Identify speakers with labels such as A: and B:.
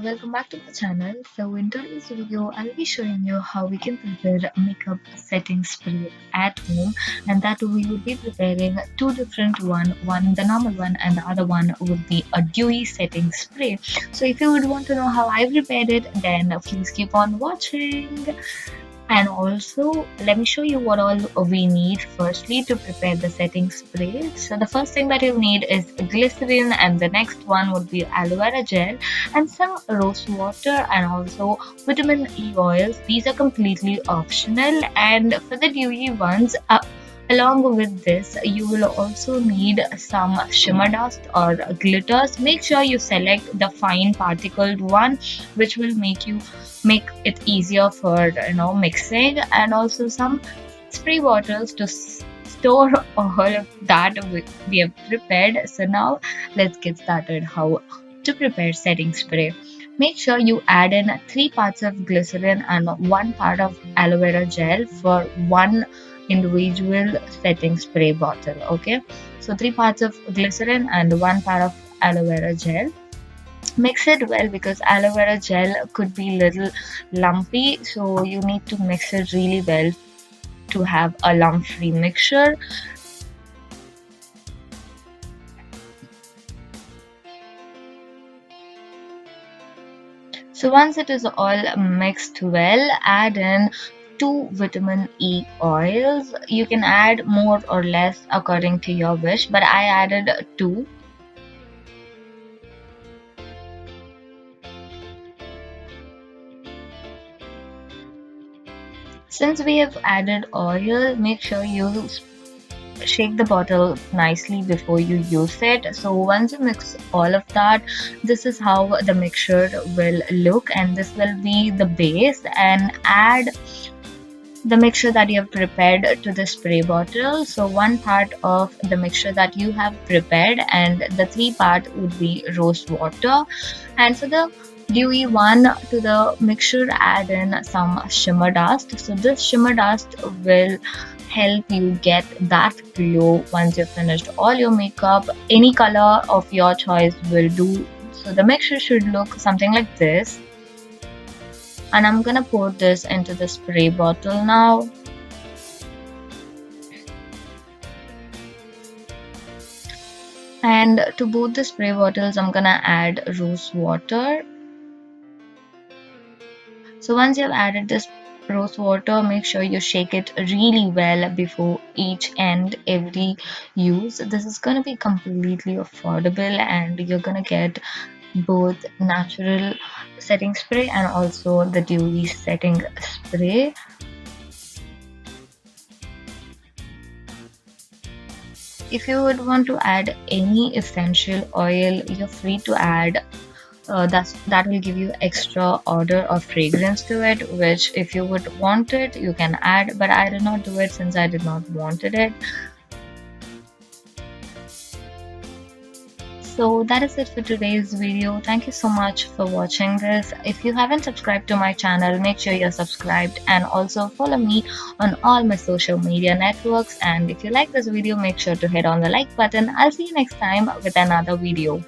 A: welcome back to the channel. So in today's video, I'll be showing you how we can prepare a makeup setting spray at home, and that we will be preparing two different one the normal one and the other one would be a dewy setting spray. So if you would want to know how I prepared it, then please keep on watching. And also, let me show you what all we need firstly to prepare the setting spray. So the first thing that you'll need is glycerin, and the next one would be aloe vera gel and some rose water and also vitamin E oils. These are completely optional, and for the dewy ones, along with this, you will also need some shimmer dust or glitters. Make sure you select the fine particled one, which will make it easier for mixing, and also some spray bottles to store all of that we have prepared. So now let's get started how to prepare setting spray. Make sure you add in 3 parts of glycerin and 1 part of aloe vera gel for one individual setting spray bottle. Okay, so 3 parts of glycerin and 1 part of aloe vera gel. Mix it well because aloe vera gel could be little lumpy, so you need to mix it really well to have a lump free mixture. So once it is all mixed well, add in 2 vitamin E oils. You can add more or less according to your wish, but I added 2. Since we have added oil, make sure you shake the bottle nicely before you use it. So once you mix all of that, this is how the mixture will look, and this will be the base. And add the mixture that you have prepared to the spray bottle. So 1 part of the mixture that you have prepared, and the 3 part would be rose water. And for the dewy one, to the mixture add in some shimmer dust. So this shimmer dust will help you get that glow once you've finished all your makeup. Any color of your choice will do. So the mixture should look something like this, and I'm gonna pour this into the spray bottle now. And to both the spray bottles, I'm gonna add rose water. So once you've added this rose water, make sure you shake it really well before each and every use. This is gonna be completely affordable, and you're gonna get both natural setting spray and also the dewy setting spray. If you would want to add any essential oil, you're free to add. That will give you extra order of fragrance to it, which if you would want it, you can add, but I did not do it since I did not wanted it. So that is it for today's video. Thank you so much for watching this. If you haven't subscribed to my channel, make sure you're subscribed, and also follow me on all my social media networks. And if you like this video, make sure to hit on the like button. I'll see you next time with another video.